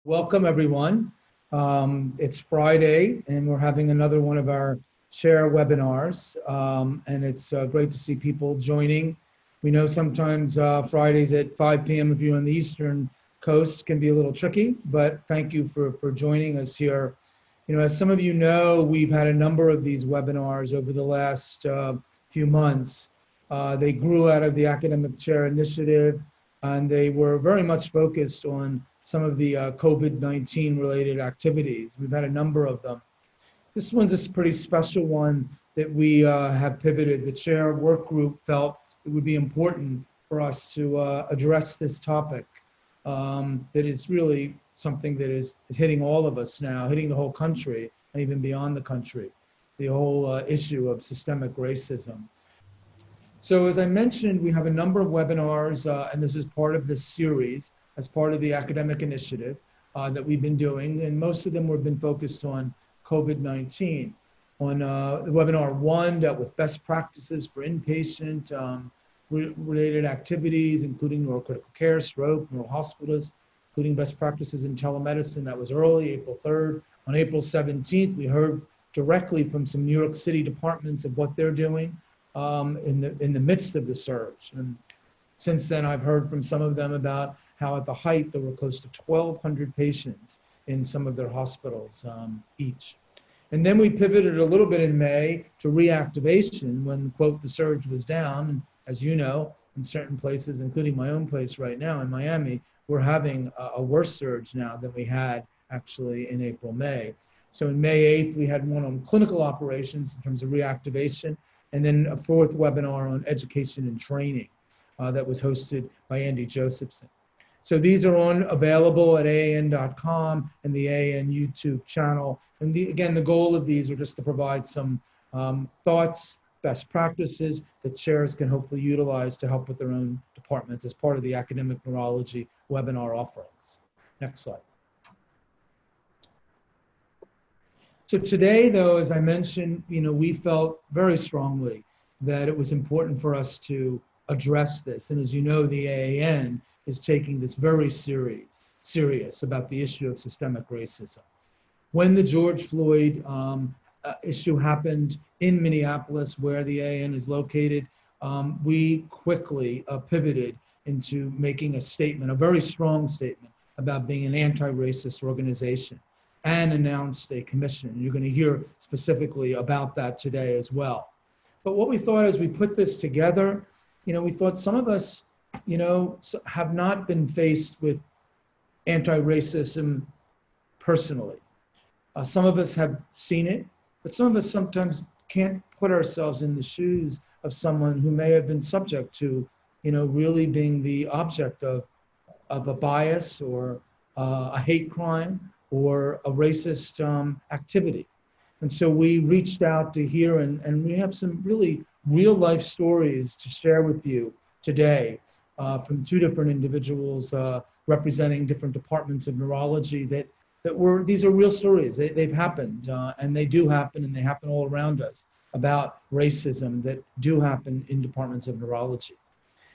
Welcome, everyone. It's Friday, and we're having another one of our share webinars, and it's great to see people joining. We know sometimes Fridays at 5 p.m. if you're on the Eastern Coast can be a little tricky, but thank you for joining us here. You know, as some of you know, we've had a number of these webinars over the last few months. They grew out of the Academic Chair Initiative, and they were very much focused on some of the COVID-19 related activities. We've had a number of them. This one's a pretty special one that we have pivoted. The chair work group felt it would be important for us to address this topic that is really something that is hitting all of us now, hitting the whole country and even beyond the country, the whole issue of systemic racism. So as I mentioned, we have a number of webinars, and this is part of this series as part of the academic initiative that we've been doing, and most of them have been focused on COVID-19. On the webinar 1 dealt with best practices for inpatient related activities, including neurocritical care, stroke, neurohospitalists, including best practices in telemedicine. That was early, April 3rd. On April 17th, we heard directly from some New York City departments of what they're doing in the midst of the surge. And since then, I've heard from some of them about how at the height, there were close to 1,200 patients in some of their hospitals each. And then we pivoted a little bit in May to reactivation when, quote, the surge was down. And as you know, in certain places, including my own place right now in Miami, we're having a worse surge now than we had actually in April, May. So in May 8th, we had one on clinical operations in terms of reactivation, and then a 4th webinar on education and training that was hosted by Andy Josephson. So these are available at AAN.com and the AAN YouTube channel. And again, the goal of these are just to provide some thoughts, best practices that chairs can hopefully utilize to help with their own departments as part of the academic neurology webinar offerings. Next slide. So today, though, as I mentioned, you know, we felt very strongly that it was important for us to address this. And as you know, the AAN is taking this very serious about the issue of systemic racism. When the George Floyd issue happened in Minneapolis, where the AAN is located, we quickly pivoted into making a statement, a very strong statement about being an anti-racist organization, and announced a commission. You're going to hear specifically about that today as well. But what we thought as we put this together, you know, we thought some of us, you know, have not been faced with anti-racism personally. Some of us have seen it, but some of us sometimes can't put ourselves in the shoes of someone who may have been subject to, you know, really being the object of a bias or a hate crime or a racist activity. And so we reached out to hear, and we have some really real life stories to share with you today from 2 different individuals representing different departments of neurology these are real stories. They've happened, and they do happen, and they happen all around us, about racism that do happen in departments of neurology.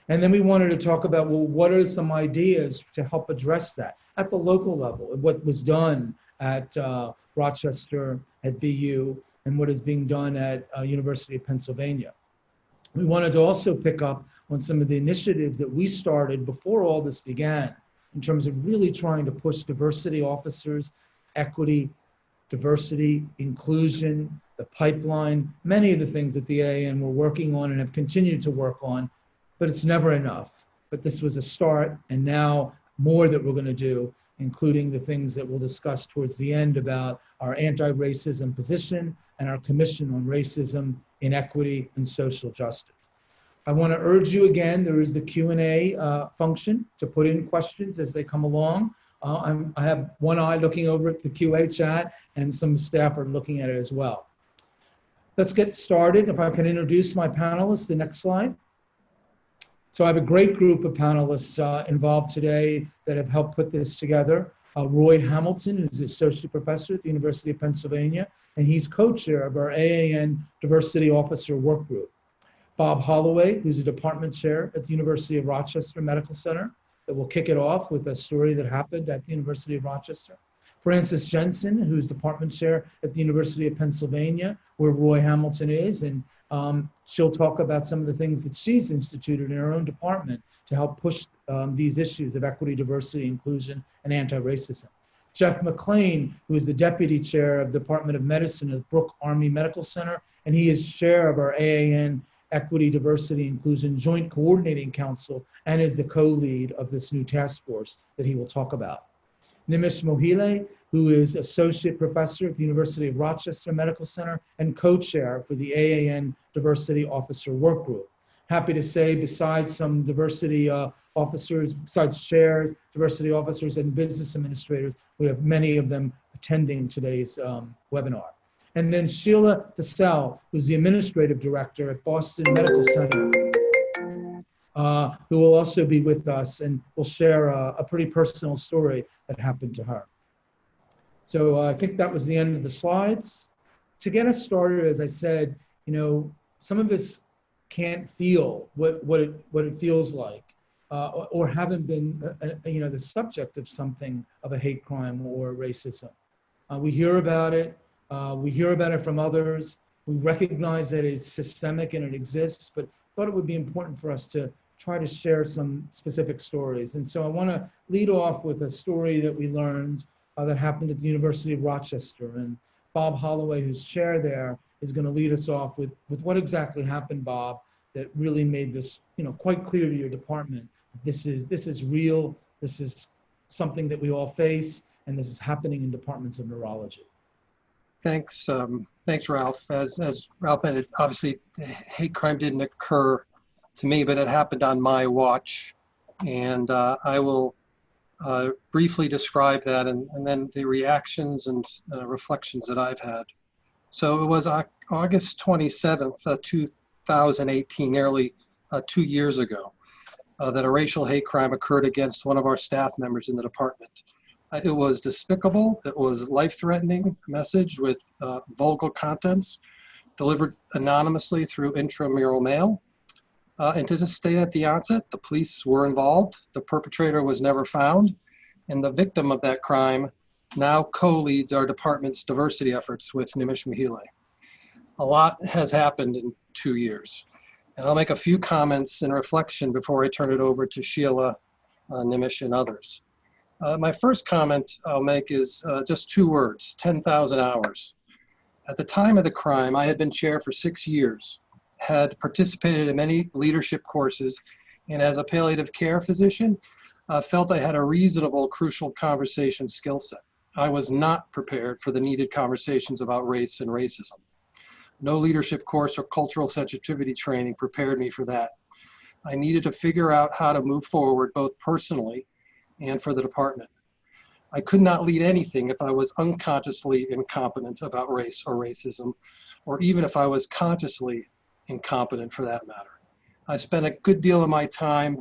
And then we wanted to talk about, well, what are some ideas to help address that at the local level, what was done at Rochester, at BU, and what is being done at University of Pennsylvania. We wanted to also pick up on some of the initiatives that we started before all this began in terms of really trying to push diversity officers, equity, diversity, inclusion, the pipeline, many of the things that the AAN were working on and have continued to work on, but it's never enough. But this was a start, and now more that we're going to do, including the things that we'll discuss towards the end about our anti-racism position and our commission on racism, inequity, and social justice. I want to urge you again, there is the Q&A function to put in questions as they come along. I have one eye looking over at the QA chat, and some staff are looking at it as well. Let's get started. If I can introduce my panelists, the next slide. So I have a great group of panelists involved today that have helped put this together. Roy Hamilton, who's Associate Professor at the University of Pennsylvania, and he's co-chair of our AAN Diversity Officer Work Group. Bob Holloway, who's a department chair at the University of Rochester Medical Center. that will kick it off with a story that happened at the University of Rochester. Frances Jensen, who's department chair at the University of Pennsylvania, where Roy Hamilton is, and she'll talk about some of the things that she's instituted in her own department to help push these issues of equity, diversity, inclusion, and anti-racism. Jeff McLean, who is the deputy chair of the Department of Medicine at Brooke Army Medical Center, and he is chair of our AAN Equity, Diversity, Inclusion Joint Coordinating Council, and is the co-lead of this new task force that he will talk about. Nimish Mohile, who is associate professor at the University of Rochester Medical Center and co-chair for the AAN Diversity Officer Work Group. Happy to say, besides some diversity officers, besides chairs, diversity officers, and business administrators, we have many of them attending today's webinar. And then Sheila DeSalle, who's the administrative director at Boston Medical Center, who will also be with us and will share a pretty personal story that happened to her. So I think that was the end of the slides. To get us started, as I said, you know, some of us can't feel what it feels like, or haven't been, you know, the subject of something of a hate crime or racism. We hear about it. We hear about it from others. We recognize that it's systemic and it exists, but thought it would be important for us to try to share some specific stories. And so I want to lead off with a story that we learned that happened at the University of Rochester. And Bob Holloway, who's chair there, is going to lead us off with what exactly happened, Bob, that really made this, you know, quite clear to your department. This is real. This is something that we all face, and this is happening in departments of neurology. Thanks, thanks, Ralph. As Ralph said, obviously, hate crime didn't occur to me, but it happened on my watch, and I will briefly describe that, and then the reactions and reflections that I've had. So it was August 27th, 2018, nearly 2 years ago, that a racial hate crime occurred against one of our staff members in the department. It was despicable. It was life-threatening message with vulgar contents delivered anonymously through intramural mail. And to just state at the onset, the police were involved. The perpetrator was never found. And the victim of that crime now co-leads our department's diversity efforts with Nimish Mohile. A lot has happened in 2 years. And I'll make a few comments in reflection before I turn it over to Sheila, Nimish, and others. My first comment I'll make is just 2 words, 10,000 hours. At the time of the crime, I had been chair for 6 years, had participated in many leadership courses, and as a palliative care physician, felt I had a reasonable, crucial conversation skill set. I was not prepared for the needed conversations about race and racism. No leadership course or cultural sensitivity training prepared me for that. I needed to figure out how to move forward, both personally and for the department. I could not lead anything if I was unconsciously incompetent about race or racism, or even if I was consciously incompetent for that matter. I spent a good deal of my time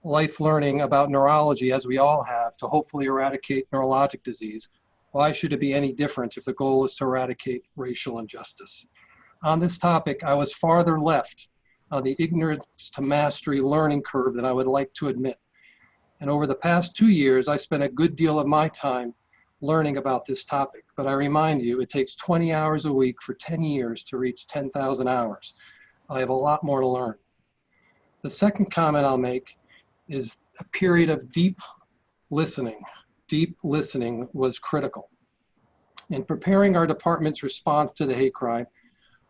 life learning about neurology, as we all have, to hopefully eradicate neurologic disease. Why should it be any different if the goal is to eradicate racial injustice? On this topic, I was farther left on the ignorance to mastery learning curve than I would like to admit. And over the past 2 years, I spent a good deal of my time learning about this topic. But I remind you, it takes 20 hours a week for 10 years to reach 10,000 hours. I have a lot more to learn. The second comment I'll make is a period of deep listening. Deep listening was critical. In preparing our department's response to the hate crime,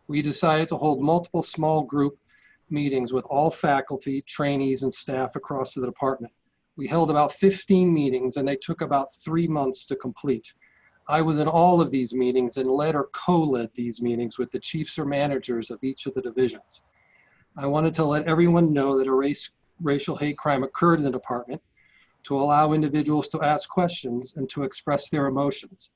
we decided to hold multiple small group meetings with all faculty, trainees, and staff across the department. We held about 15 meetings, and they took about 3 months to complete. I was in all of these meetings and led or co-led these meetings with the chiefs or managers of each of the divisions. I wanted to let everyone know that a racial hate crime occurred in the department, to allow individuals to ask questions and to express their emotions.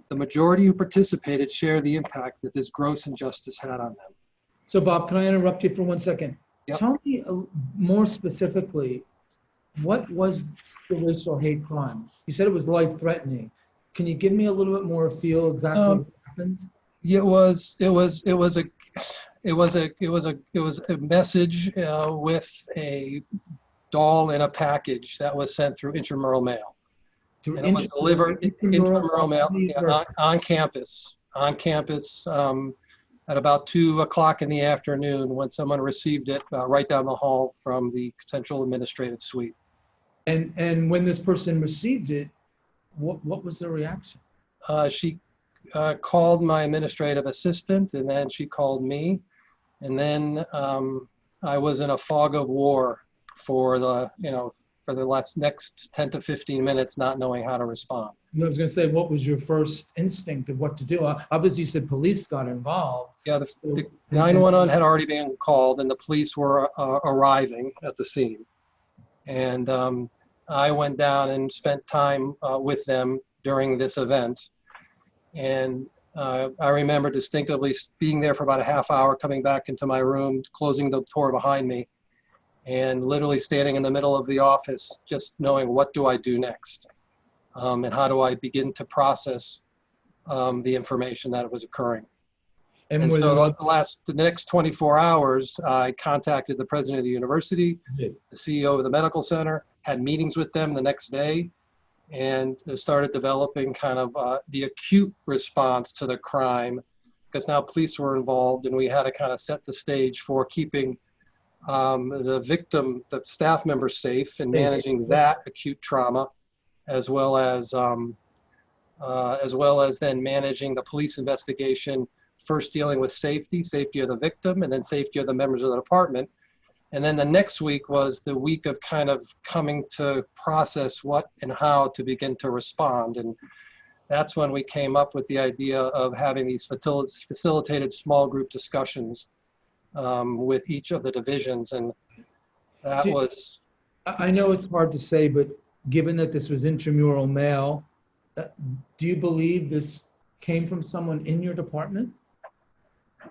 The majority who participated share the impact that this gross injustice had on them. So Bob, can I interrupt you for 1 second? Yep. Tell me more specifically, what was the racial hate crime? You said it was life-threatening. Can you give me a little bit more feel exactly what happened? It was a message with a doll in a package that was sent through intramural mail. Through And it was delivered intramural mail on campus, at about 2 o'clock in the afternoon when someone received it right down the hall from the central administrative suite. And when this person received it, what was their reaction? She called my administrative assistant, and then she called me. And then I was in a fog of war for the next 10 to 15 minutes, not knowing how to respond. I was going to say, what was your first instinct of what to do? Obviously, you said police got involved. Yeah, the 911 had already been called, and the police were arriving at the scene. And I went down and spent time with them during this event. And I remember distinctively being there for about a half hour, coming back into my room, closing the door behind me, and literally standing in the middle of the office, just knowing what do I do next, and how do I begin to process the information that was occurring. And so the next 24 hours, I contacted the president of the university, the CEO of the medical center, had meetings with them the next day, and started developing kind of the acute response to the crime, because now police were involved, and we had to kind of set the stage for keeping the victim, the staff member safe, and managing that acute trauma, as well as then managing the police investigation, first dealing with safety of the victim, and then safety of the members of the department. And then the next week was the week of kind of coming to process what and how to begin to respond. And that's when we came up with the idea of having these facilitated small group discussions with each of the divisions. And that was... I know it's hard to say, but given that this was intramural mail, do you believe this came from someone in your department?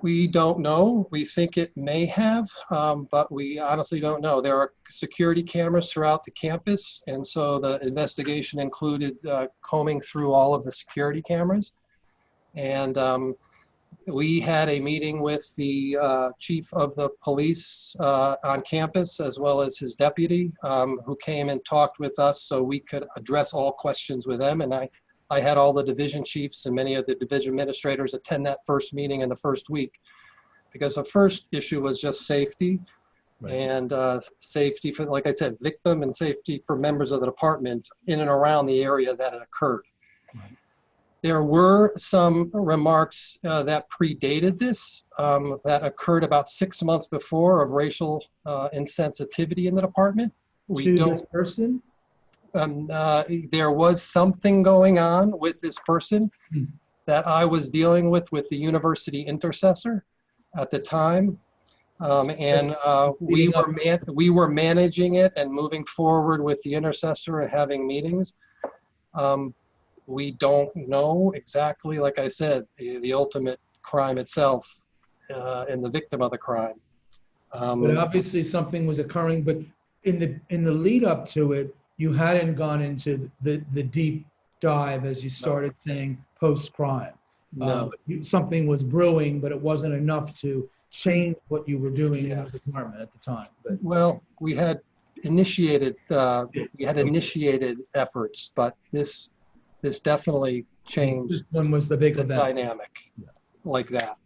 We don't know. We think it may have, but we honestly don't know. There are security cameras throughout the campus, and so the investigation included combing through all of the security cameras. And we had a meeting with the chief of the police on campus, as well as his deputy, who came and talked with us so we could address all questions with them. And I had all the division chiefs and many of the division administrators attend that first meeting in the first week, because the first issue was just safety, right, and safety for, like I said, victim, and safety for members of the department in and around the area that it occurred. Right. There were some remarks that predated this, that occurred about 6 months before, of racial insensitivity in the department. This person? There was something going on with this person that I was dealing with the university intercessor at the time. We were managing it and moving forward with the intercessor and having meetings. We don't know exactly, like I said, the ultimate crime itself and the victim of the crime. But obviously something was occurring, but in the lead up to it, you hadn't gone into the deep dive, as you started saying, post-crime. No. Something was brewing, but it wasn't enough to change what you were doing in the department at the time. But, well, we had initiated efforts, but this definitely changed. This one was the big the event. Dynamic, like that.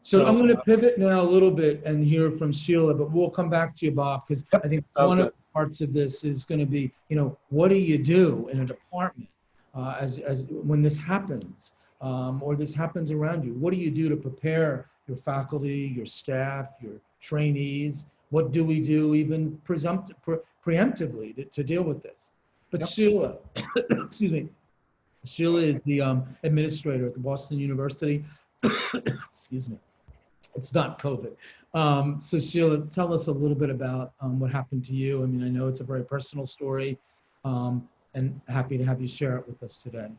So I'm going to pivot now a little bit and hear from Sheila, but we'll come back to you, Bob, because I think one of the parts of this is going to be, what do you do in a department as when this happens, or this happens around you? What do you do to prepare your faculty, your staff, your trainees? What do we do even preemptively to deal with this? But Sheila, excuse me, Sheila is the administrator at the Boston University. Excuse me. It's not COVID. So Sheila, tell us a little bit about what happened to you. I mean, I know it's a very personal story, and happy to have you share it with us today.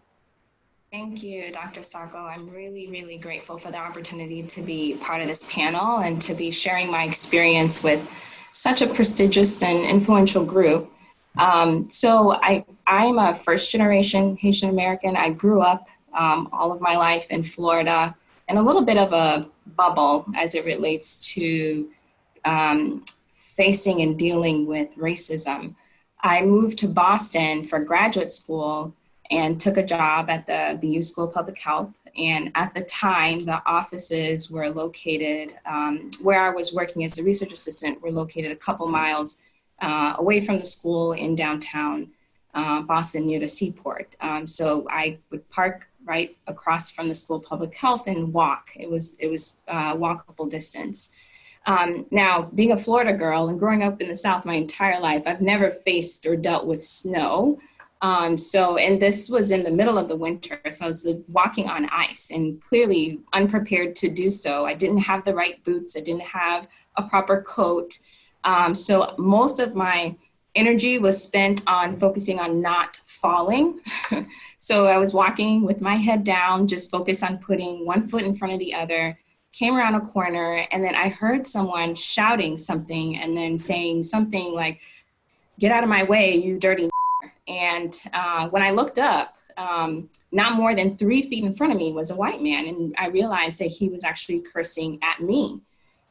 Thank you, Dr. Sacco. I'm really, really grateful for the opportunity to be part of this panel and to be sharing my experience with such a prestigious and influential group. So I'm a first-generation Haitian American. I grew up all of my life in Florida, and a little bit of a bubble as it relates to facing and dealing with racism. I moved to Boston for graduate school and took a job at the BU School of Public Health. And at the time, the offices were located, where I was working as a research assistant, were located a couple miles away from the school in downtown Boston near the seaport. So I would park right across from the School of Public Health and walk. It was walkable distance. Now, being a Florida girl and growing up in the South my entire life, I've never faced or dealt with snow. And this was in the middle of the winter, so I was walking on ice and clearly unprepared to do so. I didn't have the right boots. I didn't have a proper coat. So most of my energy was spent on focusing on not falling. So I was walking with my head down, just focused on putting one foot in front of the other, came around a corner, and then I heard someone shouting something and then saying something like, "Get out of my way, you dirty." And when I looked up, not more than 3 feet in front of me was a white man. And I realized that he was actually cursing at me.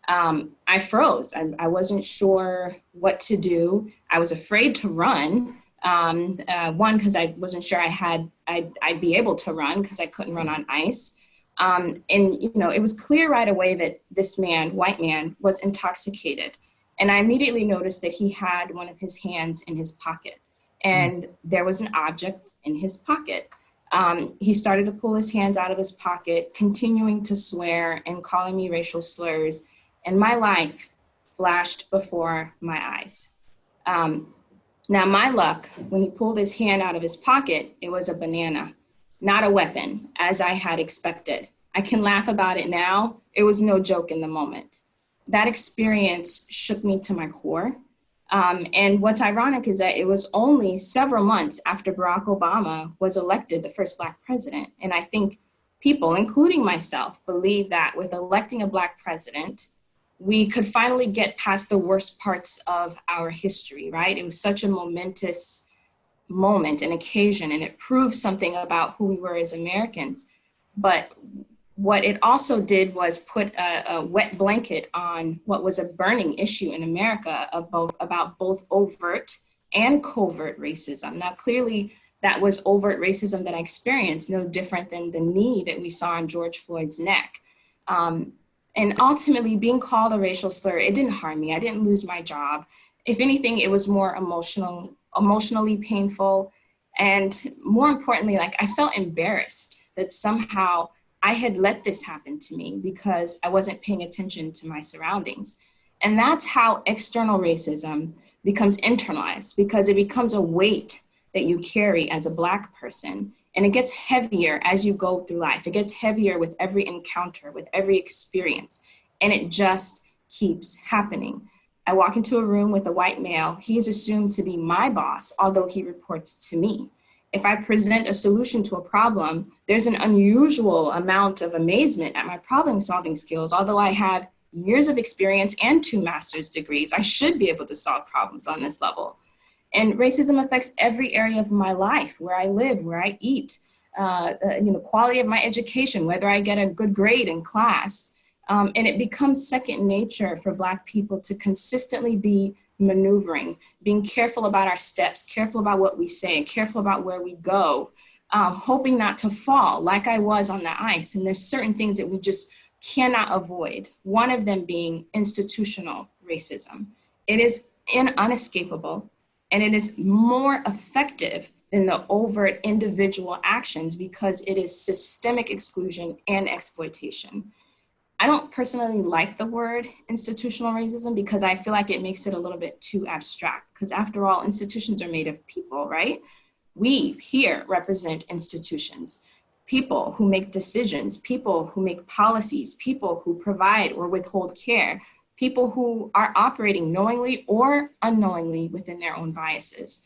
I froze. I wasn't sure what to do. I was afraid to run. One, because I wasn't sure I'd be able to run because I couldn't run on ice. And it was clear right away that this man, white man, was intoxicated. And I immediately noticed that he had one of his hands in his pocket. And there was an object in his pocket. He started to pull his hands out of his pocket, continuing to swear and calling me racial slurs. And my life flashed before my eyes. Now, my luck, when he pulled his hand out of his pocket, it was a banana, not a weapon, as I had expected. I can laugh about it now. It was no joke in the moment. That experience shook me to my core. And what's ironic is that it was only several months after Barack Obama was elected the first Black president. And I think people, including myself, believe that with electing a Black president, we could finally get past the worst parts of our history, right? It was such a momentous moment and occasion, and it proved something about who we were as Americans. But what it also did was put a wet blanket on what was a burning issue in America about both overt and covert racism. Now, clearly, that was overt racism that I experienced, no different than the knee that we saw on George Floyd's neck. And ultimately, being called a racial slur, it didn't harm me. I didn't lose my job. If anything, it was more emotionally painful. And more importantly, I felt embarrassed that somehow I had let this happen to me because I wasn't paying attention to my surroundings. And that's how external racism becomes internalized, because it becomes a weight that you carry as a Black person. And it gets heavier as you go through life. It gets heavier with every encounter, with every experience. And it just keeps happening. I walk into a room with a white male. He is assumed to be my boss, although he reports to me. If I present a solution to a problem, there's an unusual amount of amazement at my problem-solving skills. Although I have years of experience and 2 master's degrees, I should be able to solve problems on this level. And racism affects every area of my life, where I live, where I eat, quality of my education, whether I get a good grade in class. And it becomes second nature for Black people to consistently be maneuvering, being careful about our steps, careful about what we say, careful about where we go, hoping not to fall like I was on the ice. And there's certain things that we just cannot avoid. One of them being institutional racism. It is unescapable, and it is more effective than the overt individual actions because it is systemic exclusion and exploitation. I don't personally like the word institutional racism because I feel like it makes it a little bit too abstract, because after all, institutions are made of people, right? We here represent institutions, people who make decisions, people who make policies, people who provide or withhold care, people who are operating knowingly or unknowingly within their own biases.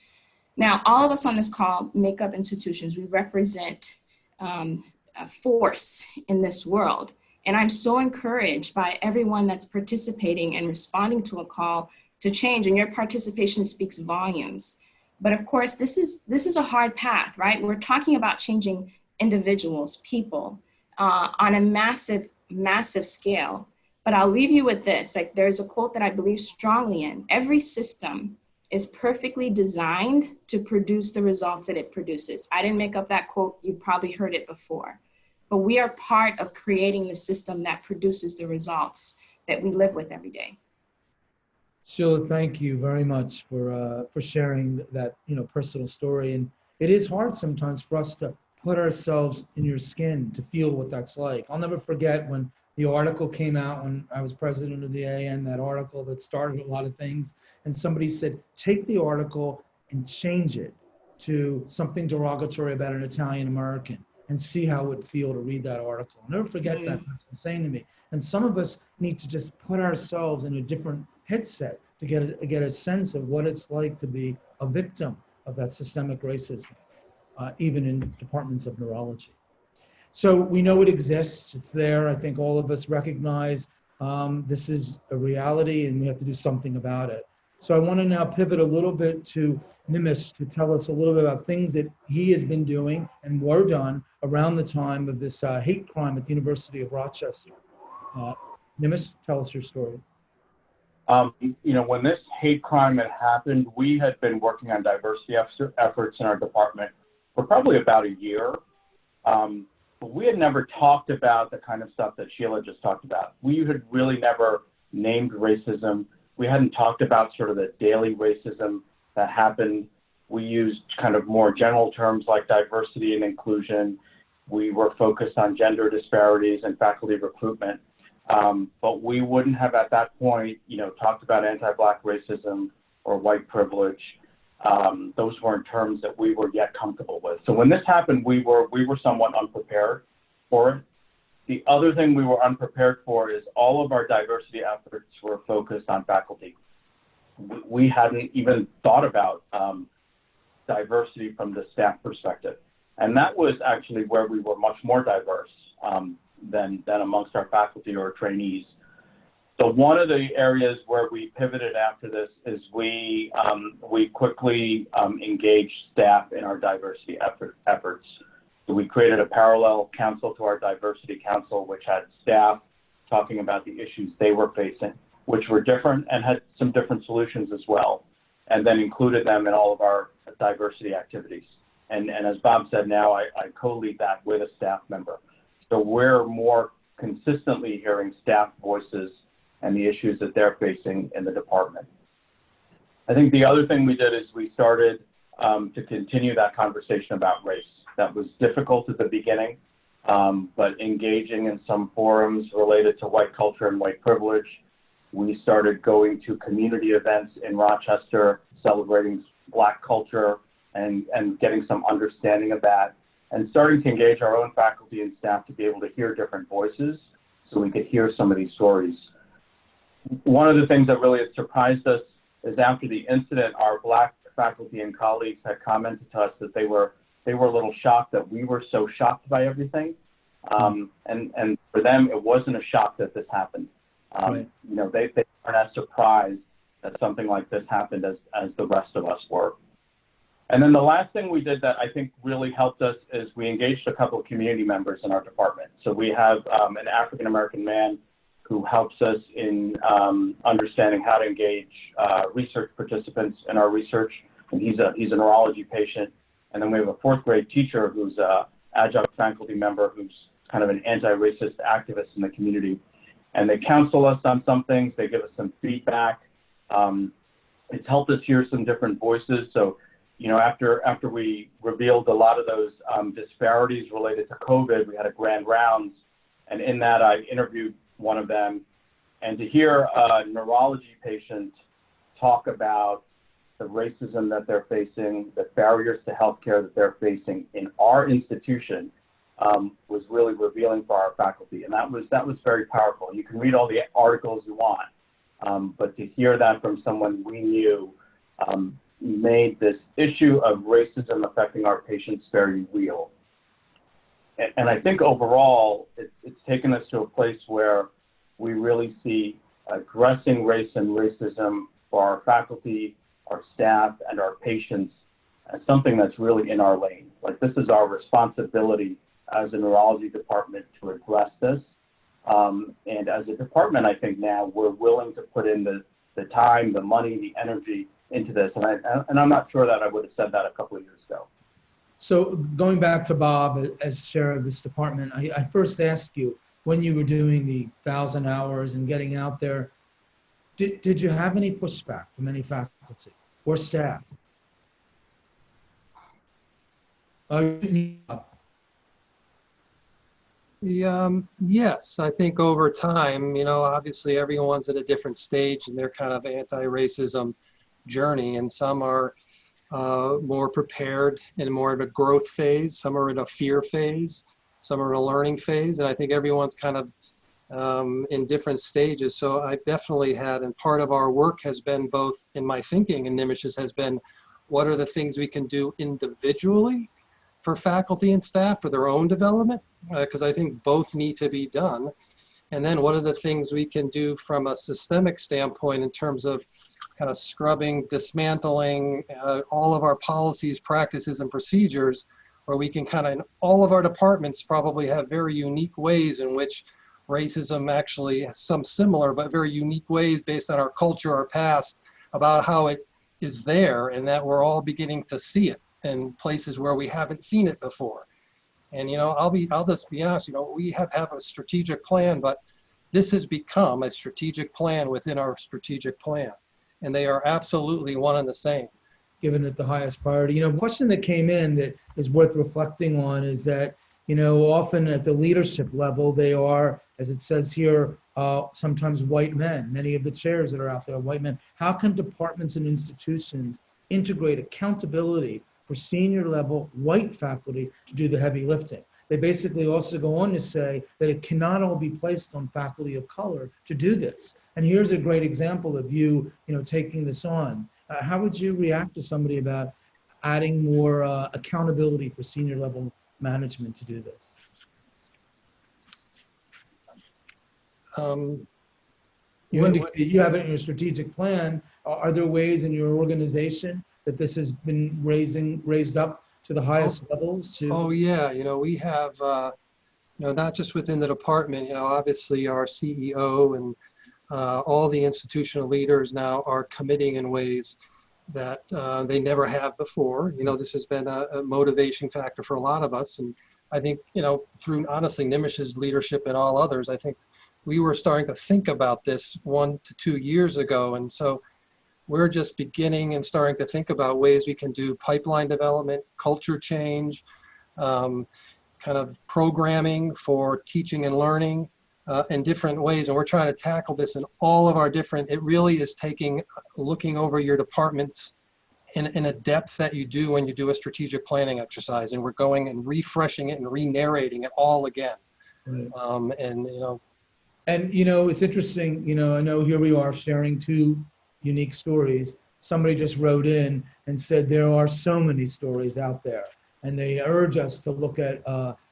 Now, all of us on this call make up institutions. We represent a force in this world. And I'm so encouraged by everyone that's participating and responding to a call to change, and your participation speaks volumes. But of course, this is a hard path, right? We're talking about changing individuals, people, on a massive, massive scale. But I'll leave you with this. Like, there's a quote that I believe strongly in. Every system is perfectly designed to produce the results that it produces. I didn't make up that quote. You probably heard it before. But we are part of creating the system that produces the results that we live with every day. Sheila, thank you very much for sharing that, you know, personal story. And it is hard sometimes for us to put ourselves in your skin to feel what that's like. I'll never forget when the article came out when I was president of the AAN, that article that started a lot of things, and somebody said, take the article and change it to something derogatory about an Italian American and see how it would feel to read that article. I'll never forget that person saying to me. And some of us need to just put ourselves in a different headset to get a sense of what it's like to be a victim of that systemic racism, even in departments of neurology. So we know it exists, it's there. I think all of us recognize this is a reality and we have to do something about it. So I want to now pivot a little bit to Nimish to tell us a little bit about things that he has been doing and were done around the time of this hate crime at the University of Rochester. Nimish, tell us your story. You know, when this hate crime had happened, we had been working on diversity efforts in our department for probably about a year. But we had never talked about the kind of stuff that Sheila just talked about. We had really never named racism. We hadn't talked about sort of the daily racism that happened. We used kind of more general terms like diversity and inclusion. We were focused on gender disparities and faculty recruitment. But we wouldn't have at that point, you know, talked about anti-Black racism or white privilege. Those weren't terms that we were yet comfortable with. So when this happened, we were somewhat unprepared for it. The other thing we were unprepared for is all of our diversity efforts were focused on faculty. We hadn't even thought about diversity from the staff perspective. And that was actually where we were much more diverse than amongst our faculty or trainees. So one of the areas where we pivoted after this is we quickly engaged staff in our diversity efforts. So we created a parallel council to our diversity council, which had staff talking about the issues they were facing, which were different and had some different solutions as well, and then included them in all of our diversity activities. And as Bob said, now I co-lead that with a staff member. So we're more consistently hearing staff voices and the issues that they're facing in the department. I think the other thing we did is we started to continue that conversation about race. That was difficult at the beginning, but engaging in some forums related to white culture and white privilege. We started going to community events in Rochester, celebrating Black culture and getting some understanding of that, and starting to engage our own faculty and staff to be able to hear different voices so we could hear some of these stories. One of the things that really had surprised us is after the incident, our Black faculty and colleagues had commented to us that they were a little shocked that we were so shocked by everything. And for them, it wasn't a shock that this happened. Right. You know, they weren't as surprised that something like this happened as the rest of us were. And then the last thing we did that I think really helped us is we engaged a couple of community members in our department. So we have an African-American man who helps us in understanding how to engage research participants in our research, and he's a neurology patient. And then we have a fourth grade teacher who's an adjunct faculty member who's kind of an anti-racist activist in the community. And they counsel us on some things, they give us some feedback. It's helped us hear some different voices. So, you know, after we revealed a lot of those disparities related to COVID, we had a grand rounds, and in that I interviewed one of them, and to hear a neurology patient talk about the racism that they're facing, the barriers to healthcare that they're facing in our institution was really revealing for our faculty, and that was very powerful. You can read all the articles you want, but to hear that from someone we knew made this issue of racism affecting our patients very real. And I think overall, it's taken us to a place where we really see addressing race and racism for our faculty, our staff, and our patients as something that's really in our lane. Like, this is our responsibility as a neurology department to address this And as a department, I think now we're willing to put in the time, the money, the energy into this. And I'm not sure that I would have said that a couple of years ago. So going back to Bob as chair of this department, I first asked you when you were doing the 1,000 hours and getting out there, did you have any pushback from any faculty or staff? Yes, I think over time, obviously everyone's at a different stage in their kind of anti-racism journey, and some are more prepared and more in a growth phase, some are in a fear phase, some are in a learning phase, and I think everyone's kind of in different stages. So I've definitely had, and part of our work has been both in my thinking and Nimish's has been, what are the things we can do individually for faculty and staff for their own development? Because I think both need to be done. And then what are the things we can do from a systemic standpoint in terms of kind of scrubbing, dismantling all of our policies, practices, and procedures, where we can kind of, all of our departments probably have very unique ways in which racism actually has some similar but very unique ways based on our culture, our past, about how it is there, and that we're all beginning to see it in places where we haven't seen it before. And I'll just be honest, we have a strategic plan, but this has become a strategic plan within our strategic plan, and they are absolutely one and the same. Given it the highest priority. A question that came in that is worth reflecting on is that, often at the leadership level, they are, as it says here, sometimes white men. Many of the chairs that are out there are white men. How can departments and institutions integrate accountability for senior level white faculty to do the heavy lifting? They basically also go on to say that it cannot all be placed on faculty of color to do this. And here's a great example of you, taking this on. How would you react to somebody about adding more accountability for senior level management to do this? You have it in your strategic plan. Are there ways in your organization that this has been raised up to the highest levels? Yeah, we have, not just within the department, obviously our CEO and all the institutional leaders now are committing in ways that they never have before. This has been a motivation factor for a lot of us. And I think, through honestly Nimish's leadership and all others, I think we were starting to think about this 1 to 2 years ago. And so we're just beginning and starting to think about ways we can do pipeline development, culture change, kind of programming for teaching and learning in different ways. And we're trying to tackle this in all of our different, it really is looking over your departments in a depth that you do when you do a strategic planning exercise. And we're going and refreshing it and re-narrating it all again. Right. It's interesting, I know here we are sharing 2 unique stories. Somebody just wrote in and said there are so many stories out there, and they urge us to look at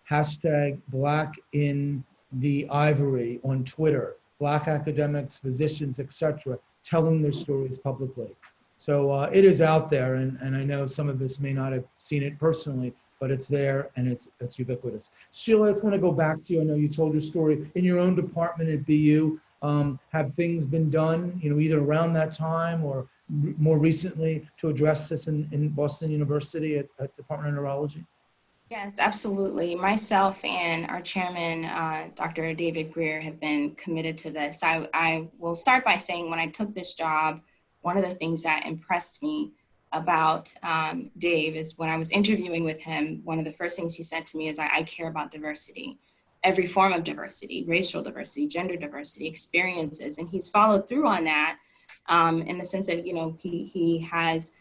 hashtag Black in the Ivory on Twitter, Black academics, physicians, etc., telling their stories publicly. So it is out there, and I know some of us may not have seen it personally, but it's there and it's ubiquitous. Sheila, I just want to go back to you. I know you told your story in your own department at BU. Have things been done, either around that time or more recently to address this in Boston University at Department of Neurology? Yes, absolutely. Myself and our chairman, Dr. David Greer, have been committed to this. I will start by saying when I took this job, one of the things that impressed me about Dave is when I was interviewing with him, one of the first things he said to me is, I care about diversity, every form of diversity, racial diversity, gender diversity, experiences. And he's followed through on that in the sense that, he has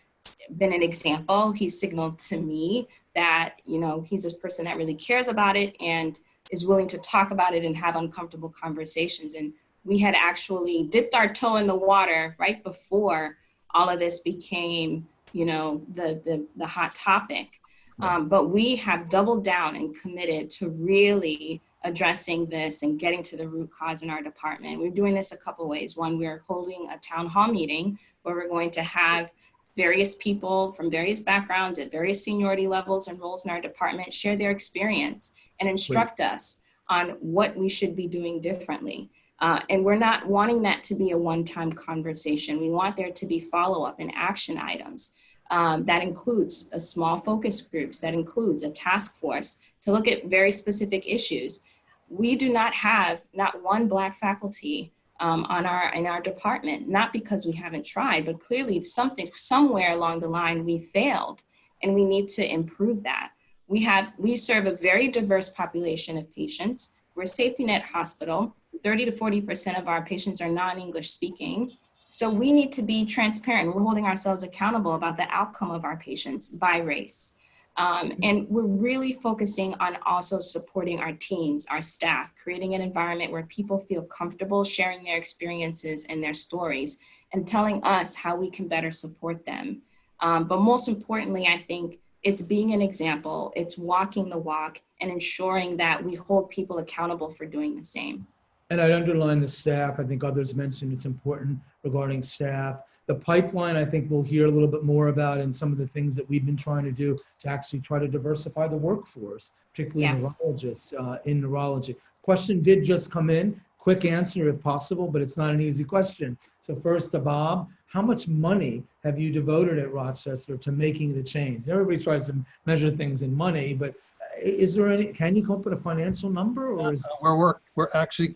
been an example. He's signaled to me that, he's this person that really cares about it and is willing to talk about it and have uncomfortable conversations. And we had actually dipped our toe in the water right before all of this became, the hot topic. But we have doubled down and committed to really addressing this and getting to the root cause in our department. We're doing this a couple ways. One, we're holding a town hall meeting where we're going to have various people from various backgrounds at various seniority levels and roles in our department share their experience and instruct us on what we should be doing differently. And we're not wanting that to be a one-time conversation. We want there to be follow-up and action items. That includes a small focus groups, that includes a task force to look at very specific issues. We do not have not one Black faculty in our department, not because we haven't tried, but clearly somewhere along the line we failed, and we need to improve that. We serve a very diverse population of patients. We're a safety net hospital. 30 to 40% of our patients are non-English speaking. So we need to be transparent. We're holding ourselves accountable about the outcome of our patients by race. And we're really focusing on also supporting our teams, our staff, creating an environment where people feel comfortable sharing their experiences and their stories and telling us how we can better support them. But most importantly, I think it's being an example, it's walking the walk and ensuring that we hold people accountable for doing the same. And I'd underline the staff. I think others mentioned it's important regarding staff. The pipeline, I think we'll hear a little bit more about in some of the things that we've been trying to do to actually try to diversify the workforce, particularly neurologists in neurology. Question did just come in. Quick answer if possible, but it's not an easy question. So first to Bob, how much money have you devoted at Rochester to making the change? Everybody tries to measure things in money, but is there any, can you come up with a financial number? Or is we're actually,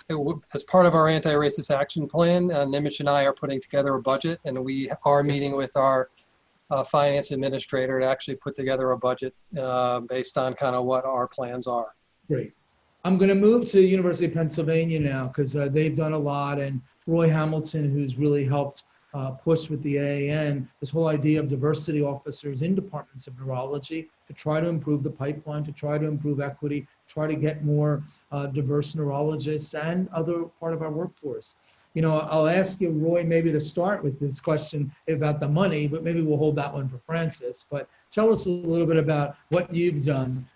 as part of our anti-racist action plan, Nimish and I are putting together a budget, and we are meeting with our finance administrator to actually put together a budget based on kind of what our plans are. Great. I'm going to move to University of Pennsylvania now because they've done a lot, and Roy Hamilton, who's really helped push with the AAN, this whole idea of diversity officers in departments of neurology to try to improve the pipeline, to try to improve equity, try to get more diverse neurologists and other part of our workforce. You know, I'll ask you, Roy, maybe to start with this question about the money, but maybe we'll hold that one for Francis. But tell us a little bit about what you've done,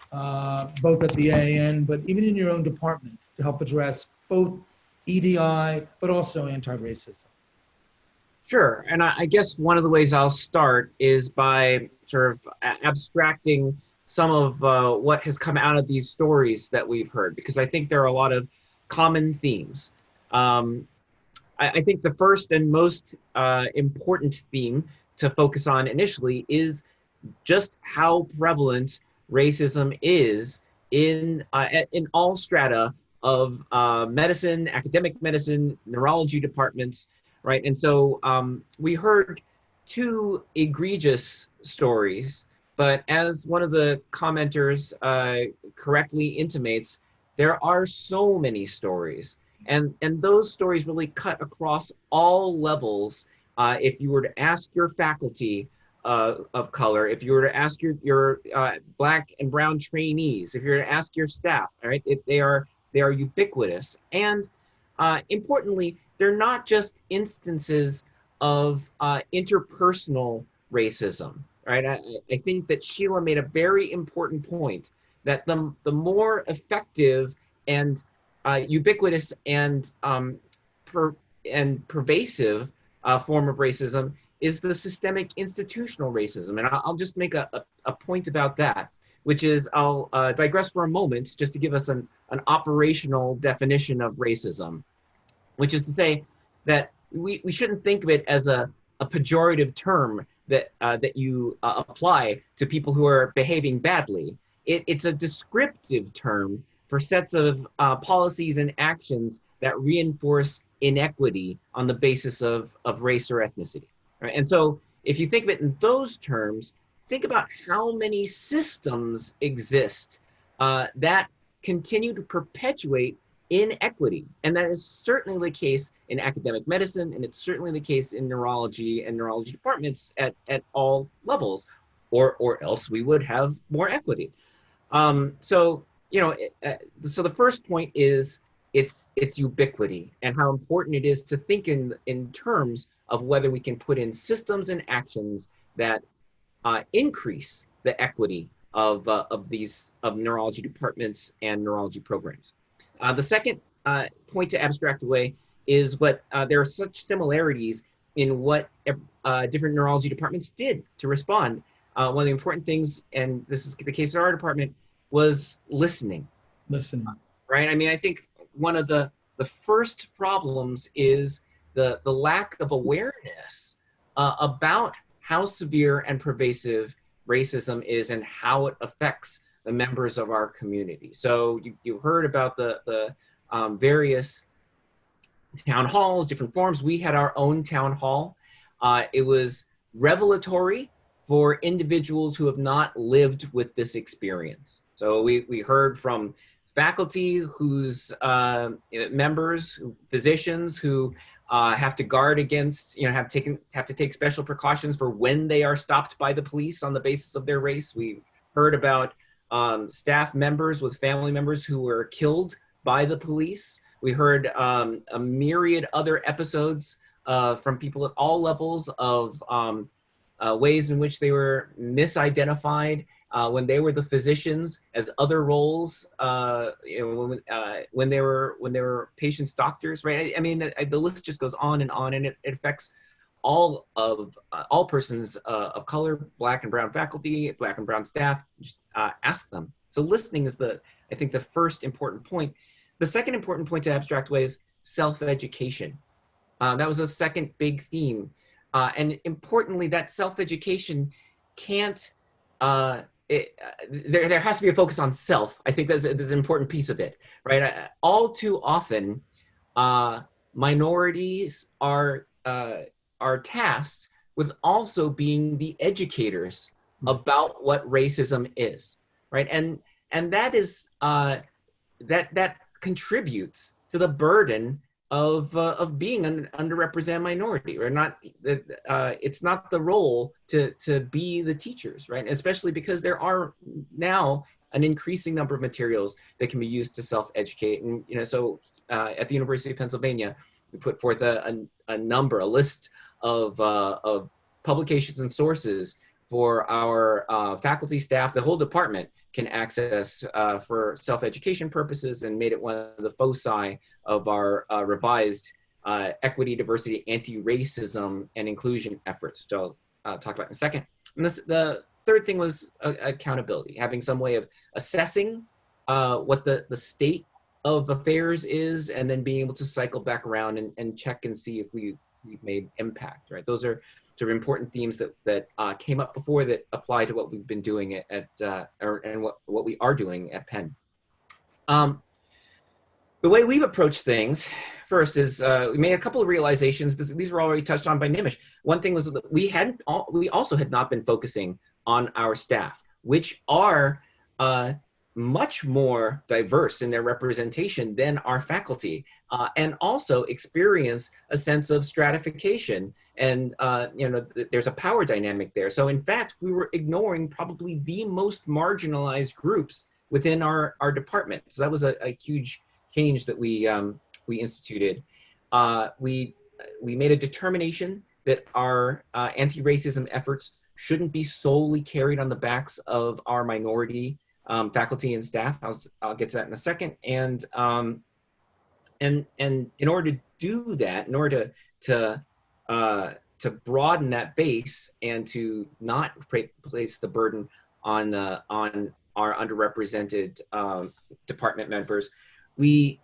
both at the AAN, but even in your own department to help address both EDI, but also anti-racism. Sure, and I guess one of the ways I'll start is by sort of abstracting some of what has come out of these stories that we've heard, because I think there are a lot of common themes. I think the first and most important theme to focus on initially is just how prevalent racism is in all strata of medicine, academic medicine, neurology departments, right? And so we heard two egregious stories, but as one of the commenters correctly intimates, there are so many stories. And those stories really cut across all levels. If you were to ask your faculty of color, if you were to ask your Black and brown trainees, if you were to ask your staff, all right, they are ubiquitous. And importantly, they're not just instances of interpersonal racism, right? I think that Sheila made a very important point that the more effective and ubiquitous and pervasive form of racism is the systemic institutional racism. And I'll just make a point about that, which is I'll digress for a moment just to give us an operational definition of racism, which is to say that we shouldn't think of it as a pejorative term that you apply to people who are behaving badly. It's a descriptive term for sets of policies and actions that reinforce inequity on the basis of race or ethnicity. Right? And so if you think of it in those terms, think about how many systems exist that continue to perpetuate inequity. And that is certainly the case in academic medicine, and it's certainly the case in neurology and neurology departments at all levels, or else we would have more equity. So the first point is it's ubiquity and how important it is to think in terms of whether we can put in systems and actions that increase the equity of neurology departments and neurology programs. The second point to abstract away is what there are such similarities in what different neurology departments did to respond. One of the important things, and this is the case in our department, was listening. Listening. right? I mean, I think one of the first problems is the lack of awareness about how severe and pervasive racism is and how it affects the members of our community. So you heard about the various town halls, different forms. We had our own town hall. It was revelatory for individuals who have not lived with this experience. So we heard from faculty whose members, physicians who have to guard against, have to take special precautions for when they are stopped by the police on the basis of their race. We heard about staff members with family members who were killed by the police. We heard a myriad other episodes from people at all levels of ways in which they were misidentified when they were the physicians as other roles, when they were patients' doctors, right? I mean, the list just goes on, and it affects all persons of color, Black and brown faculty, Black and brown staff. Just ask them. So listening is I think the first important point. The second important point to abstract away is self-education. That was a second big theme. And importantly, that self-education can't, there has to be a focus on self. I think that's an important piece of it, right? All too often, minorities are tasked with also being the educators about what racism is, right? And that is, that contributes to the burden of being an underrepresented minority, or not. It's not the role to be the teachers, right? Especially because there are now an increasing number of materials that can be used to self-educate, and so at the University of Pennsylvania, we put forth a list of publications and sources for our faculty, staff, the whole department can access for self-education purposes, and made it one of the foci of our revised equity, diversity, anti-racism, and inclusion efforts, which I'll talk about in a second. And the third thing was accountability, having some way of assessing what the state of affairs is, and then being able to cycle back around and check and see if we've made impact, right? Those are sort of important themes that came up before that apply to what we've been doing and what we are doing at Penn. The way we've approached things first is we made a couple of realizations. These were already touched on by Nimish. One thing was that we also had not been focusing on our staff, which are much more diverse in their representation than our faculty, and also experience a sense of stratification. And there's a power dynamic there. So in fact, we were ignoring probably the most marginalized groups within our department. So that was a huge change that we instituted. We made a determination that our anti-racism efforts shouldn't be solely carried on the backs of our minority faculty and staff. I'll get to that in a second. And in order to do that, in order to broaden that base and to not place the burden on our underrepresented department members, we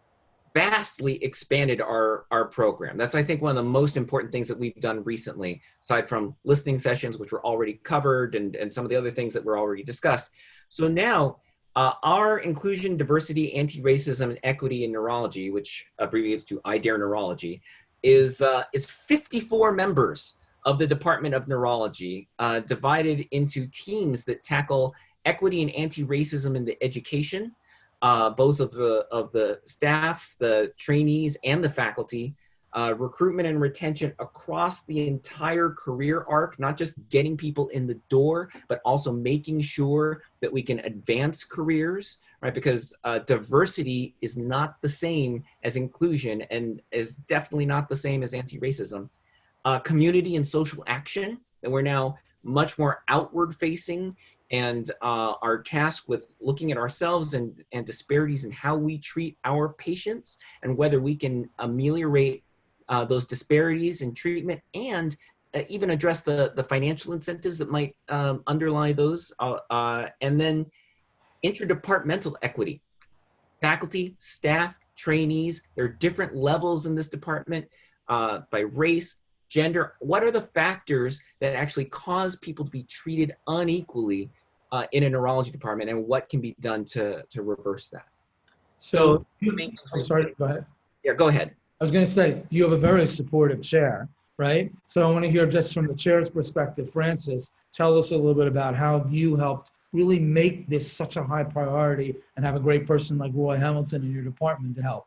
vastly expanded our program. That's, I think, one of the most important things that we've done recently, aside from listening sessions, which were already covered, and some of the other things that were already discussed. So now our inclusion, diversity, anti-racism, and equity in neurology, which abbreviates to IDARE Neurology, is 54 members of the Department of Neurology, divided into teams that tackle equity and anti-racism in the education, both of the staff, the trainees, and the faculty, recruitment and retention across the entire career arc, not just getting people in the door, but also making sure that we can advance careers, right? Because diversity is not the same as inclusion, and is definitely not the same as anti-racism. Community and social action, that we're now much more outward facing, and are tasked with looking at ourselves and disparities in how we treat our patients, and whether we can ameliorate those disparities in treatment, and even address the financial incentives that might underlie those. And then interdepartmental equity. faculty, staff, trainees. There are different levels in this department by race, gender. What are the factors that actually cause people to be treated unequally in a neurology department, and what can be done to reverse that? So, the main things I'm sorry, go ahead. Yeah, go ahead. I was going to say, you have a very supportive chair, right? So I want to hear just from the chair's perspective. Francis, tell us a little bit about how you helped really make this such a high priority and have a great person like Roy Hamilton in your department to help.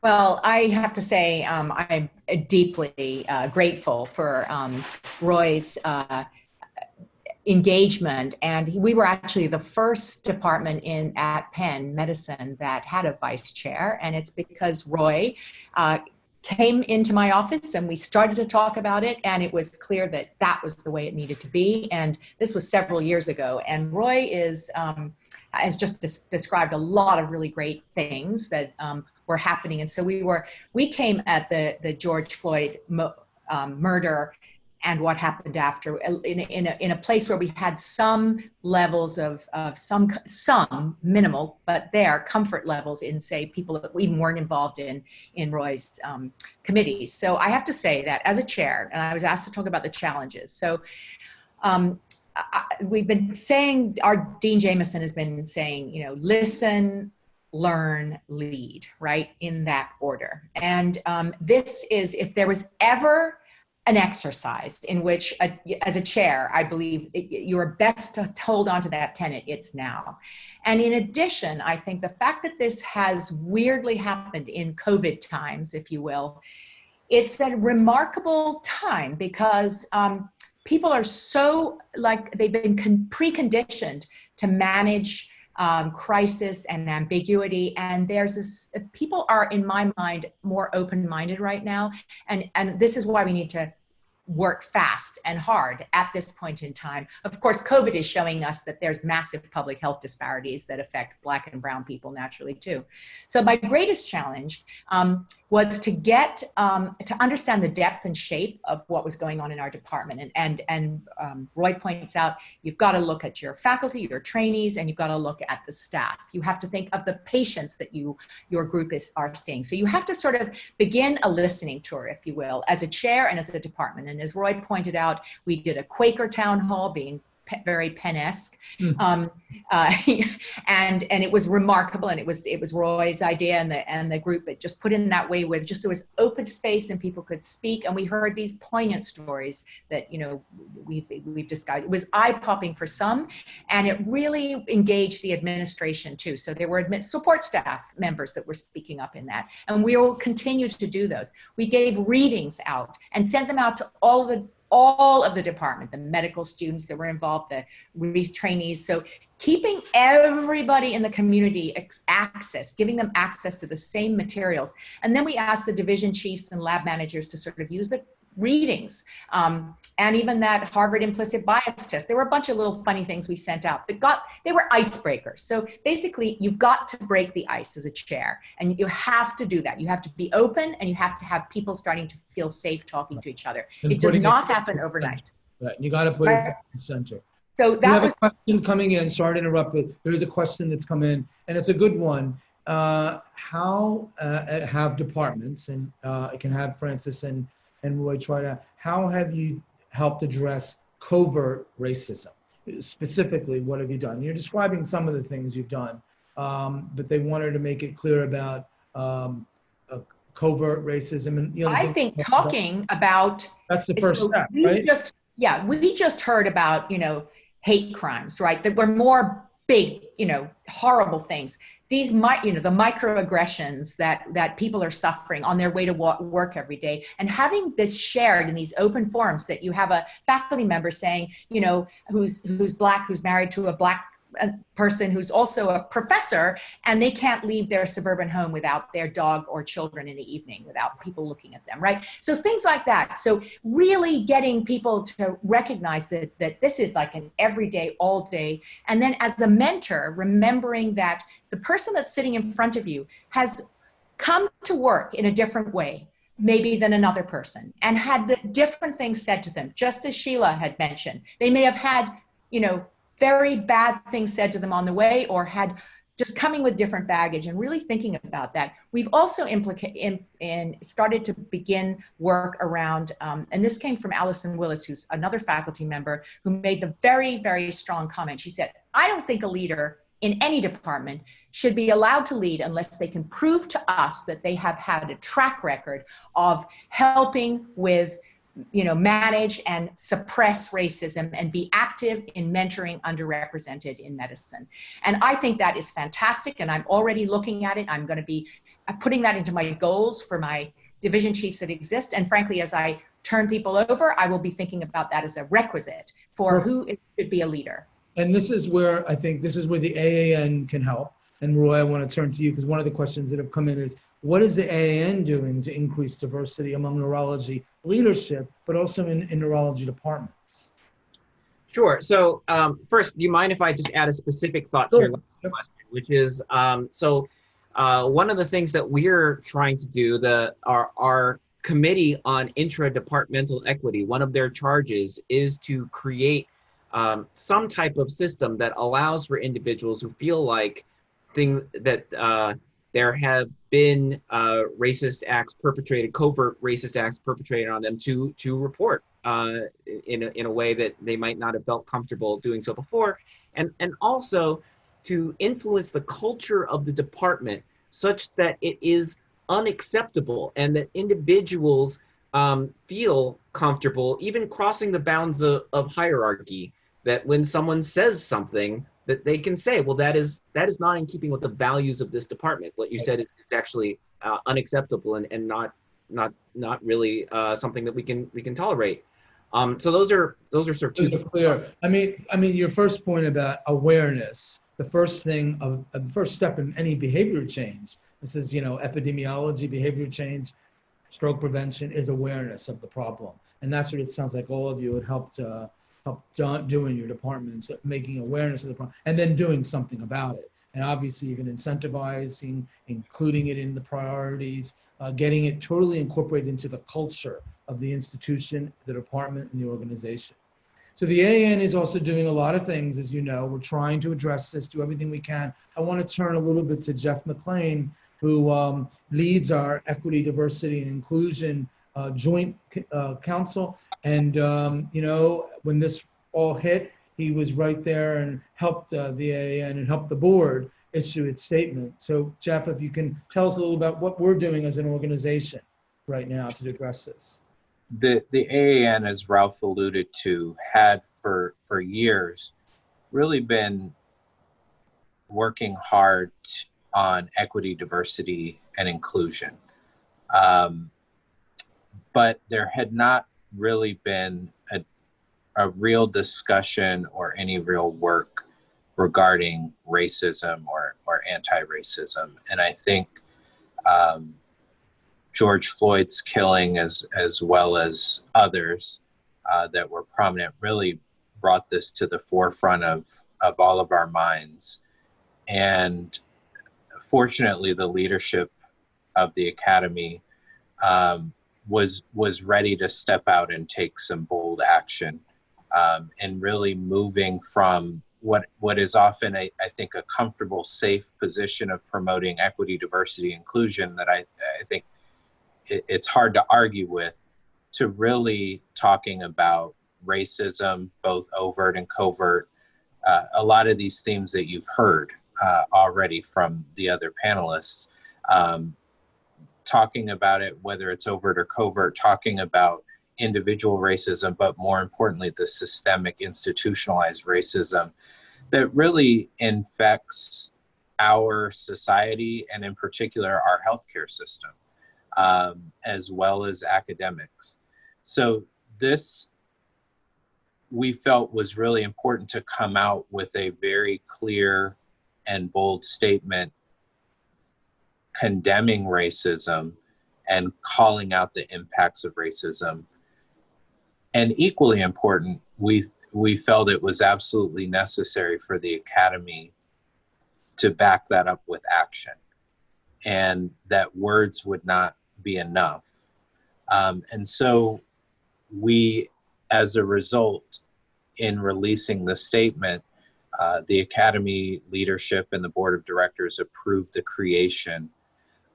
Well, I have to say I'm deeply grateful for Roy's engagement, and we were actually the first department at Penn Medicine that had a vice chair, and it's because Roy came into my office and we started to talk about it, and it was clear that that was the way it needed to be, and this was several years ago. And Roy has just described a lot of really great things that were happening, and so we came at the George Floyd murder and what happened after in a place where we had some levels of some minimal, but there comfort levels in, say, people that even weren't involved in Roy's committees. So I have to say that as a chair, and I was asked to talk about the challenges. So we've been saying, our Dean Jameson has been saying, listen, learn, lead, right, in that order. And this is, if there was ever an exercise in which, as a chair, I believe you're best to hold on to that tenet, it's now. And in addition, I think the fact that this has weirdly happened in COVID times, if you will, it's a remarkable time because people are so, they've been preconditioned to manage crisis and ambiguity, and there's this, people are, in my mind, more open-minded right now, and this is why we need to work fast and hard at this point in time. Of course, COVID is showing us that there's massive public health disparities that affect Black and brown people naturally too. So my greatest challenge was to get to understand the depth and shape of what was going on in our department. And Roy points out, you've got to look at your faculty, your trainees, and you've got to look at the staff. You have to think of the patients that your group are seeing. So you have to sort of begin a listening tour, if you will, as a chair and as a department. And as Roy pointed out, we did a Quaker town hall, being very Penn-esque, and it was remarkable, and it was Roy's idea, and the group it just put in that way where just there was open space and people could speak, and we heard these poignant stories that we've discussed. It was eye-popping for some, and it really engaged the administration too. So there were support staff members that were speaking up in that, and we will continue to do those. We gave readings out and sent them out to all of the department, the medical students that were involved, the trainees. So keeping everybody in the community giving them access to the same materials. And then we asked the division chiefs and lab managers to sort of use the readings and even that Harvard implicit bias test. There were a bunch of little funny things we sent out they were icebreakers. So basically you've got to break the ice as a chair, and you have to do that. You have to be open, and you have to have people starting to feel safe talking to each other. It does not happen overnight. Right, you got to put it front and center. So that was a question coming in. Sorry to interrupt, but there is a question that's come in, and it's a good one. How have departments, and I can have Francis and Roy how have you helped address covert racism? Specifically, what have you done? You're describing some of the things you've done, but they wanted to make it clear about covert racism. And I think talking about that's the first step, right? We just heard about hate crimes, right? There were more big, horrible things. These the microaggressions that people are suffering on their way to work every day, and having this shared in these open forums, that you have a faculty member saying, who's Black, who's married to a Black person who's also a professor, and they can't leave their suburban home without their dog or children in the evening, without people looking at them, right? So things like that. So really getting people to recognize that this is like an everyday, all day. And then as a mentor, remembering that the person that's sitting in front of you has come to work in a different way, maybe than another person, and had the different things said to them, just as Sheila had mentioned. They may have had, very bad things said to them on the way, or had just coming with different baggage and really thinking about that. We've also started to begin work around, and this came from Allison Willis, who's another faculty member, who made the very, very strong comment. She said, I don't think a leader in any department should be allowed to lead unless they can prove to us that they have had a track record of helping with, manage and suppress racism and be active in mentoring underrepresented in medicine. And I think that is fantastic. And I'm already looking at it. I'm going to be putting that into my goals for my division chiefs that exist. And frankly, as I turn people over, I will be thinking about that as a requisite for who should be a leader. And this is where I think this is where the AAN can help. And Roy, I want to turn to you because one of the questions that have come in is, what is the AAN doing to increase diversity among neurology leadership, but also in neurology departments? Sure. So first, do you mind if I just add a specific thought to your last question, which is, one of the things that we're trying to do, our Committee on Intra-Departmental Equity, one of their charges is to create some type of system that allows for individuals who feel like there have been racist acts perpetrated, covert racist acts perpetrated on them to report in a way that they might not have felt comfortable doing so before, and also to influence the culture of the department such that it is unacceptable and that individuals feel comfortable even crossing the bounds of hierarchy, that when someone says something that they can say, well, that is not in keeping with the values of this department. What you said is actually unacceptable and not really something that we can tolerate. So those are sort of two. Those are clear. I mean, your first point about awareness, the first step in any behavior change. This is, epidemiology, behavior change, stroke prevention is awareness of the problem, and that's what it sounds like all of you had helped do in your departments, making awareness of the problem, and then doing something about it. And obviously, even incentivizing, including it in the priorities, getting it totally incorporated into the culture of the institution, the department, and the organization. So the AAN is also doing a lot of things, as you know. We're trying to address this, do everything we can. I want to turn a little bit to Jeff McLean, who leads our Equity, Diversity, and Inclusion Joint Council. And, when this all hit, he was right there and helped the AAN and helped the board issue its statement. So Jeff, if you can tell us a little about what we're doing as an organization right now to address this. The AAN, as Ralph alluded to, had for years really been working hard on equity, diversity, and inclusion. But there had not really been a real discussion or any real work regarding racism or anti-racism. And I think George Floyd's killing, as well as others that were prominent, really brought this to the forefront of all of our minds. And fortunately, the leadership of the Academy was ready to step out and take some bold action, and really moving from what is often, I think, a comfortable, safe position of promoting equity, diversity, inclusion that I think it's hard to argue with, to really talking about racism, both overt and covert. A lot of these themes that you've heard already from the other panelists, talking about it, whether it's overt or covert, talking about individual racism, but more importantly, the systemic institutionalized racism that really infects our society and in particular our healthcare system, as well as academics. So this, we felt, was really important to come out with a very clear and bold statement condemning racism and calling out the impacts of racism. And equally important, we felt it was absolutely necessary for the Academy to back that up with action, and that words would not be enough. And so we, as a result, in releasing the statement, the Academy leadership and the board of directors approved the creation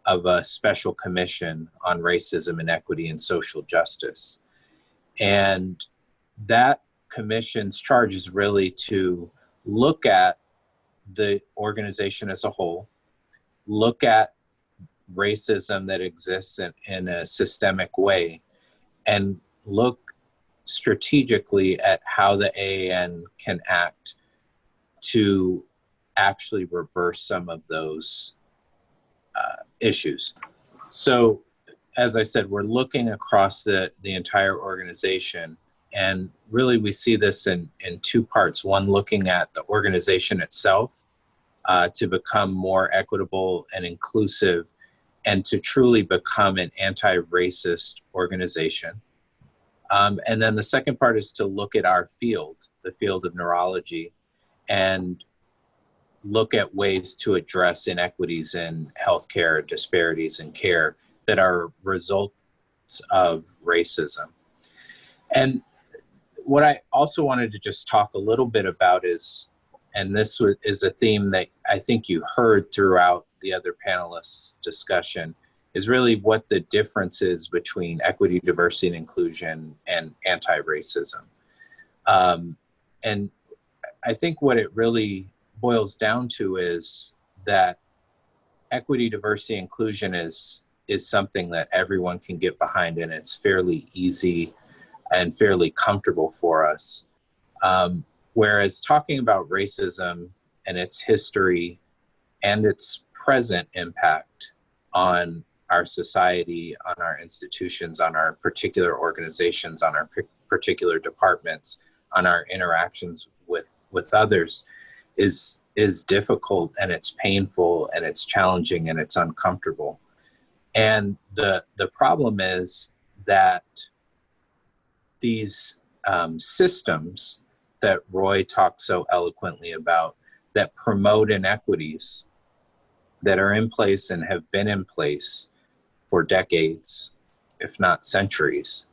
of a special commission on racism, inequity, and social justice. And that commission's charge is really to look at the organization as a whole, look at racism that exists in a systemic way, and look strategically at how the AAN can act to actually reverse some of those issues. So, as I said, we're looking across the entire organization, and really we see this in two parts. One, looking at the organization itself to become more equitable and inclusive and to truly become an anti-racist organization. And then the second part is to look at our field, the field of neurology, and look at ways to address inequities in healthcare, disparities in care that are results of racism. And what I also wanted to just talk a little bit about is, and this is a theme that I think you heard throughout the other panelists' discussion, is really what the difference is between equity, diversity, and inclusion and anti-racism. And I think what it really boils down to is that equity, diversity, inclusion is something that everyone can get behind, and it's fairly easy and fairly comfortable for us. Whereas talking about racism and its history and its present impact on our society, on our institutions, on our particular organizations, on our particular departments, on our interactions with others is difficult, and it's painful, and it's challenging, and it's uncomfortable. And the problem is that these systems that Roy talked so eloquently about, that promote inequities, that are in place and have been in place for decades, if not centuries,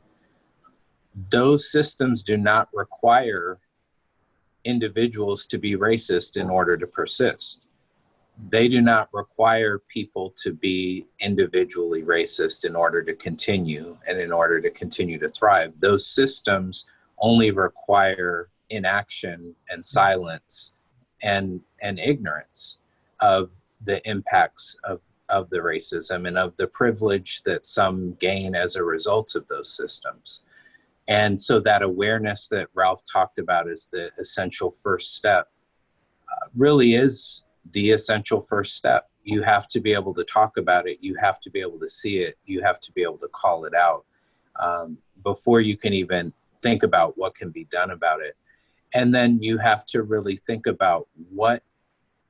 those systems do not require individuals to be racist in order to persist. They do not require people to be individually racist in order to continue and in order to continue to thrive. Those systems only require inaction and silence and ignorance of the impacts of the racism and of the privilege that some gain as a result of those systems. And so that awareness that Ralph talked about is the essential first step, really is the essential first step. You have to be able to talk about it. You have to be able to see it. You have to be able to call it out before you can even think about what can be done about it. And then you have to really think about what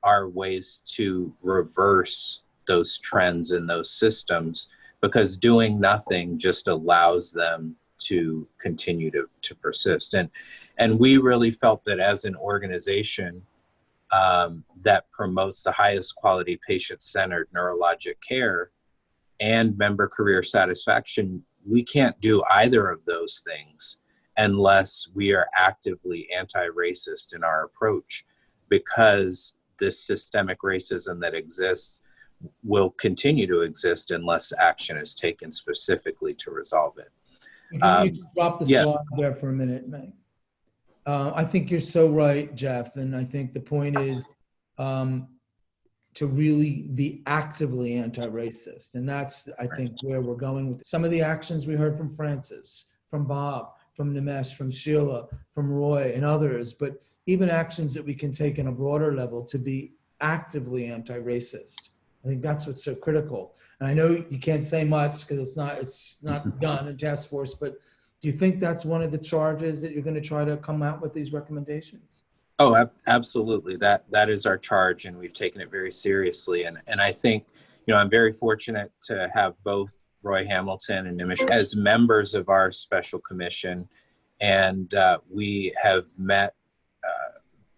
are ways to reverse those trends and those systems, because doing nothing just allows them to continue to persist. And we really felt that as an organization that promotes the highest quality patient-centered neurologic care and member career satisfaction, we can't do either of those things unless we are actively anti-racist in our approach, because this systemic racism that exists will continue to exist unless action is taken specifically to resolve it. Can you drop the slide there for a minute, Meg? I think you're so right, Jeff, and I think the point is to really be actively anti-racist, and that's, I think, where we're going with some of the actions we heard from Francis, from Bob, from Nimesh, from Sheila, from Roy, and others, but even actions that we can take on a broader level to be actively anti-racist. I think that's what's so critical. And I know you can't say much because it's not done in task force, but do you think that's one of the charges that you're going to try to come out with these recommendations? Oh, absolutely. That is our charge, and we've taken it very seriously. And I think, I'm very fortunate to have both Roy Hamilton and Nimish as members of our special commission, and we have met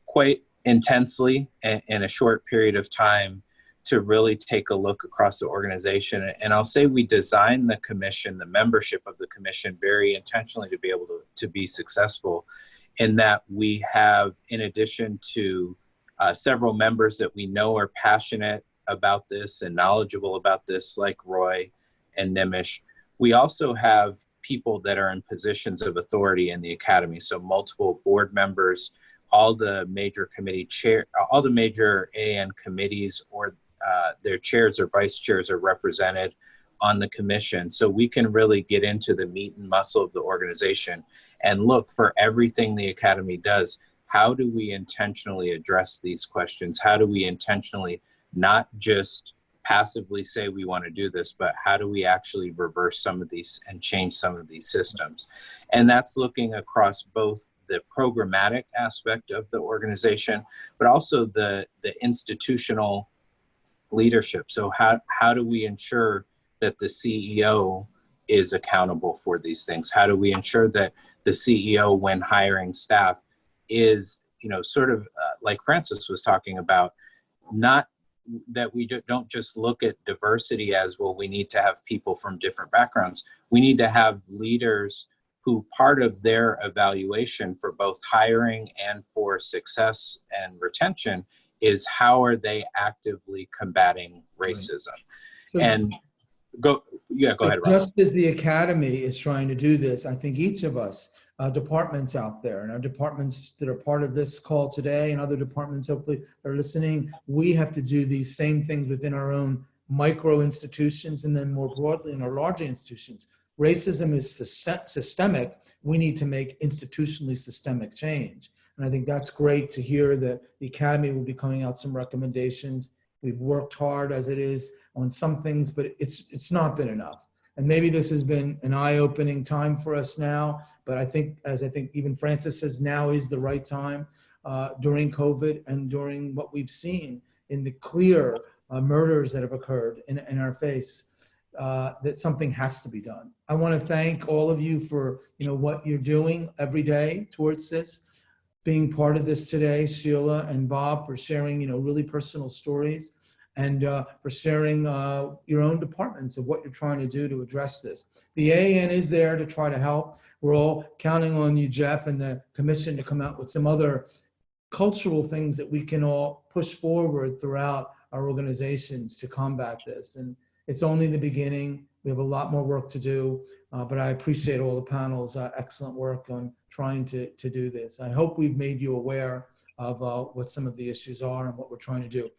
quite intensely in a short period of time to really take a look across the organization. And I'll say we designed the commission, the membership of the commission, very intentionally to be able to be successful in that we have, in addition to several members that we know are passionate about this and knowledgeable about this, like Roy and Nimish, we also have people that are in positions of authority in the academy. So multiple board members, all the major all the major AAN committees or their chairs or vice chairs are represented on the commission. So we can really get into the meat and muscle of the organization and look for everything the academy does. How do we intentionally address these questions? How do we intentionally not just passively say we want to do this, but how do we actually reverse some of these and change some of these systems? And that's looking across both the programmatic aspect of the organization, but also the institutional leadership. So how do we ensure that the CEO is accountable for these things? How do we ensure that the CEO, when hiring staff, is, sort of like Francis was talking about, not that we don't just look at diversity as, well, we need to have people from different backgrounds. We need to have leaders who part of their evaluation for both hiring and for success and retention is how are they actively combating racism. So, and go ahead, Rob. Just as the academy is trying to do this, I think each of us, departments out there, and our departments that are part of this call today and other departments hopefully are listening, we have to do these same things within our own micro institutions and then more broadly in our larger institutions. Racism is systemic. We need to make institutionally systemic change. And I think that's great to hear that the academy will be coming out some recommendations. We've worked hard as it is on some things, but it's not been enough. And maybe this has been an eye-opening time for us now, but I think even Francis says, now is the right time during COVID and during what we've seen in the clear murders that have occurred in our face, that something has to be done. I want to thank all of you for what you're doing every day towards this, being part of this today, Sheila and Bob, for sharing really personal stories, and for sharing your own departments of what you're trying to do to address this. The AAN is there to try to help. We're all counting on you, Jeff, and the commission to come out with some other cultural things that we can all push forward throughout our organizations to combat this. And it's only the beginning. We have a lot more work to do, but I appreciate all the panel's excellent work on trying to do this. I hope we've made you aware of what some of the issues are and what we're trying to do.